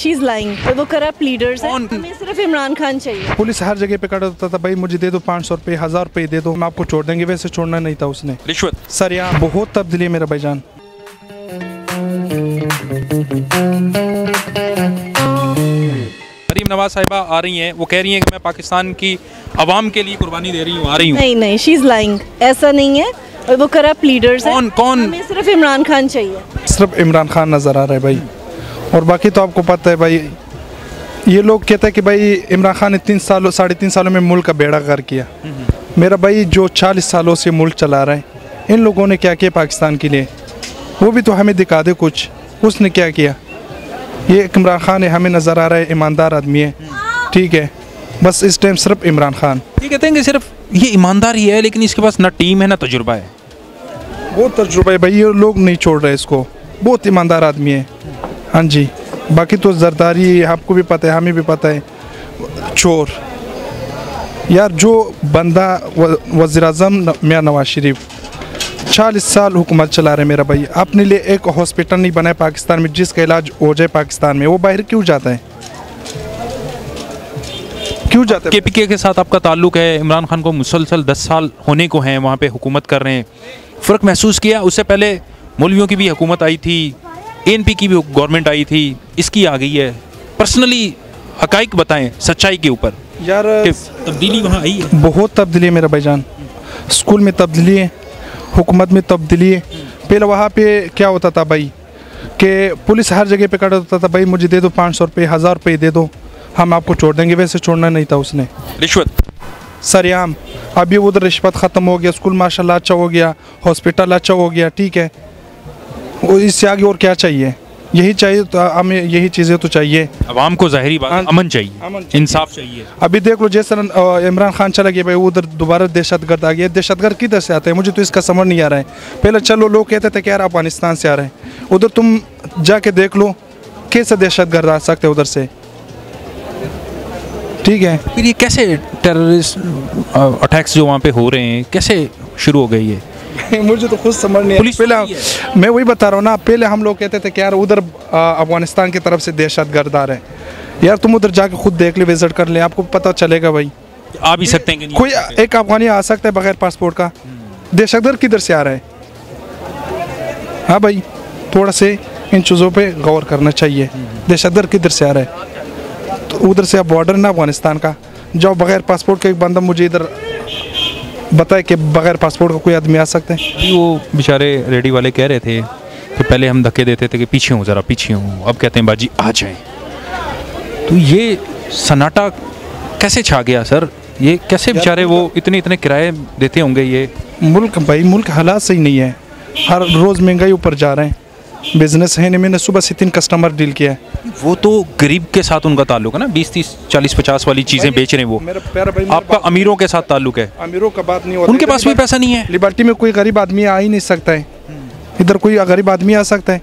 She is lying. वो corrupt leaders हैं, हमें सिर्फ इमरान खान चाहिए। पुलिस हर जगह पे खड़ा होता था, भाई मुझे दे दो 500 रुपये, 1000 रुपये दे दो, हम आपको छोड़ देंगे। वैसे छोड़ना नहीं था उसने, रिश्वत। सर यहाँ बहुत तब्दीली है मेरा भाईजान। मरीम नवाज साहिबा आ रही हैं, वो कह रही हैं कि मैं पाकिस्तान की आवाम के लिए कुर्बानी दे रही हूँ, आ रही हूँ। नहीं, शी इज लाइंग, ऐसा नहीं है। और वो करप्ट लीडर्स हैं, कौन हमें सिर्फ इमरान खान चाहिए। सिर्फ इमरान खान नज़र आ रहा है भाई, और बाकी तो आपको पता है भाई। ये लोग कहते हैं कि भाई इमरान खान ने 3 सालों में मुल्क का बेड़ा गर्क किया। मेरा भाई जो 40 सालों से मुल्क चला रहा है, इन लोगों ने क्या किया पाकिस्तान के लिए, वो भी तो हमें दिखा दे कुछ, उसने क्या किया। ये इमरान खान है, हमें नज़र आ रहा है ईमानदार आदमी है, ठीक है, बस इस टाइम सिर्फ इमरान खान। ये कहते हैं कि सिर्फ ये ईमानदार ही है, लेकिन इसके पास ना टीम है ना तजुर्बा है। बहुत तजुर्बा है भाई, ये लोग नहीं छोड़ रहे इसको, बहुत ईमानदार आदमी है। हाँ जी, बाकी तो जरदारी आपको भी पता है, हमें भी पता है, चोर यार। जो बंदा वज़ीर-ए-आज़म मियां नवाज शरीफ 40 साल हुकूमत चला रहे मेरा भाई, अपने लिए एक हॉस्पिटल नहीं बनाए पाकिस्तान में जिसका इलाज हो जाए पाकिस्तान में, वो बाहर क्यों जाता है, क्यों जाता है? केपीके के साथ आपका ताल्लुक है, इमरान खान को मुसलसल 10 साल होने को हैं, वहाँ पे हुकूमत कर रहे हैं, फ़र्क महसूस किया? उससे पहले मौलवियों की भी हुकूमत आई थी, ANP की भी गवर्नमेंट आई थी, इसकी आ गई है। पर्सनली हकाइक बताएं सच्चाई के ऊपर यार, तब्दीली वहाँ आई है? बहुत तब्दीली है मेरा भाईजान। स्कूल में तब्दीली है, हुकूमत में तब्दीली है। पहले वहाँ पे क्या होता था भाई कि पुलिस हर जगह पे खड़ा होता था, भाई मुझे दे दो 500 रुपये, 1000 रुपये दे दो, हम आपको छोड़ देंगे। वैसे छोड़ना नहीं था उसने, रिश्वत। सरेआम। अभी उधर रिश्वत ख़त्म हो गया, स्कूल माशाल्लाह अच्छा हो गया, हॉस्पिटल अच्छा हो गया, ठीक है, वो इससे आगे और क्या चाहिए? यही चाहिए, तो हमें यही चीज़ें तो चाहिए। आवाम को ज़ाहिरी बात अमन चाहिए, इंसाफ चाहिए। अभी देख लो जैसे इमरान खान चला गया भाई, उधर दोबारा दहशतगर्द आ गया। दहशतगर्द किधर से आते हैं, मुझे तो इसका समझ नहीं आ रहा है। पहले चलो लोग कहते थे कि यार अफगानिस्तान से आ रहे हैं, उधर तुम जाके देख लो कैसे दहशतगर्द आ सकते हैं उधर से, ठीक है। फिर ये कैसे टेररिस्ट अटैक्स जो वहाँ पे हो रहे हैं कैसे शुरू हो गई है? मुझे तो खुद समझ नहीं है। पहले मैं वही बता रहा हूँ ना, पहले हम लोग कहते थे कि यार उधर अफगानिस्तान की तरफ से दहशतगर्द आ रहे हैं। यार तुम उधर जाके खुद देख ले, विजिट कर ले, आपको पता चलेगा भाई। आ भी सकते हैं कि नहीं? कोई एक अफगानी आ सकता है बगैर पासपोर्ट का? दहशतगर्द किधर से आ रहा है? हाँ भाई, थोड़ा से इन चीज़ों पे गौर करना चाहिए। दहशतगर्द किधर से आ रहा है? तो उधर से बॉर्डर ना अफगानिस्तान का, जाओ बगैर पासपोर्ट का एक बंदा मुझे इधर बताए कि बगैर पासपोर्ट का कोई आदमी आ सकता है? वो बेचारे रेडी वाले कह रहे थे कि पहले हम धक्के देते थे कि पीछे हूँ, ज़रा पीछे हूँ, अब कहते हैं बाजी आ जाएं। तो ये सन्नाटा कैसे छा गया सर? ये कैसे बेचारे वो इतने किराए देते होंगे? ये मुल्क भाई, मुल्क हालात सही नहीं है, हर रोज़ महंगाई ऊपर जा रहे हैं। बिजनेस है नहीं, मैंने सुबह से 3 कस्टमर डील किया है। वो तो गरीब के साथ उनका ताल्लुक है ना, 20, 30, 40, 50 वाली चीज़ें बेच रहे हैं वो। आपका अमीरों के साथ ताल्लुक है। अमीरों का बात नहीं होता, उनके पास भी पैसा नहीं है। लिबर्टी में कोई गरीब आदमी आ ही नहीं सकता है, इधर कोई गरीब आदमी आ सकता है?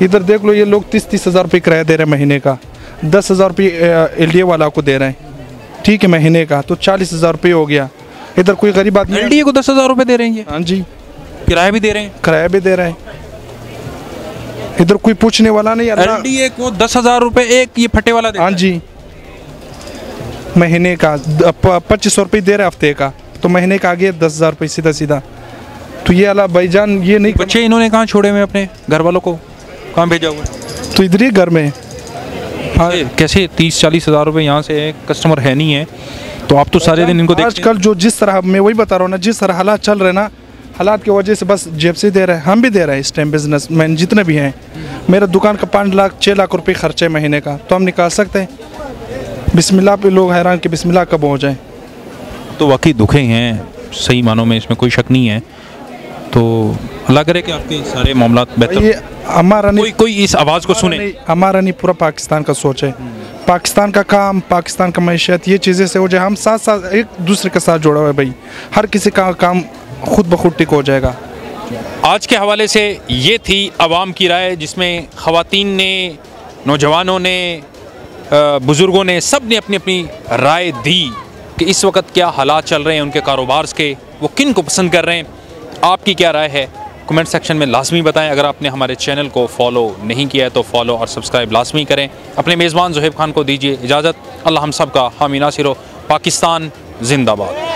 इधर देख लो, ये लोग 30-30 हज़ार रुपये किराया दे रहे हैं महीने का, 10,000 रुपये LDA वाला को दे रहे हैं, ठीक है, महीने का तो 40,000 रुपये हो गया। इधर कोई गरीब आदमी LDA को 10,000 रुपये दे रहे हैं? हाँ जी, किराया भी दे रहे हैं, किराया भी दे रहे हैं। इधर कोई पूछने वाला नहीं। LDA को 10,000 रुपये एक ये फटे वाला देता है? हाँ जी, महीने का 2500 रुपये दे रहे हफ्ते का, तो महीने का आगे 10,000 रुपये सीधा। तो ये अला भाईजान, ये नहीं। बच्चे इन्होंने कहाँ छोड़े हुए अपने घर वालों को, कहाँ भेजा हुआ? तो इधर ही घर में। हाँ, कैसे 30-40 हज़ार रुपये यहाँ से कस्टमर है नहीं है, तो आप तो सारे दिन इनको देखते हैं। आजकल जो जिस तरह, मैं वही बता रहा हूँ ना, जिस तरह हालात चल रहे ना, हालात की वजह से बस जेब से दे रहे हैं, हम भी दे रहे हैं इस टाइम। बिजनेस मैन जितने भी हैं, मेरा दुकान का 5 लाख 6 लाख रुपये खर्चे महीने का, तो हम निकाल सकते हैं? बिस्मिल्लाह पे लोग हैरान कि बिस्मिल्लाह कब हो जाए। तो वाकई दुखे हैं सही मानों में, इसमें कोई शक नहीं है। तो अल्लाह करे कि आपके सारे मामला बेहतर। हमारा नहीं, कोई इस आवाज़ को सुने। हमारा नहीं, पूरा पाकिस्तान का सोच है। पाकिस्तान का काम, पाकिस्तान का मैशियत, ये चीज़ें से हो जाए, हम साथ साथ एक दूसरे के साथ जुड़ा हुआ है भाई, हर किसी का काम खुद ब खुद टिक हो जाएगा। आज के हवाले से ये थी आवाम की राय, जिसमें ख़वातीन ने, नौजवानों ने, बुज़ुर्गों ने, सब ने अपनी अपनी राय दी कि इस वक्त क्या हालात चल रहे हैं उनके कारोबार के, वो किन को पसंद कर रहे हैं। आपकी क्या राय है कमेंट सेक्शन में लाजमी बताएं। अगर आपने हमारे चैनल को फॉलो नहीं किया है तो फॉलो और सब्सक्राइब लाजमी करें। अपने मेज़बान ज़ुहैब खान को दीजिए इजाज़त। अल्लाह हम सब का हामी नासिर हो। पाकिस्तान जिंदाबाद।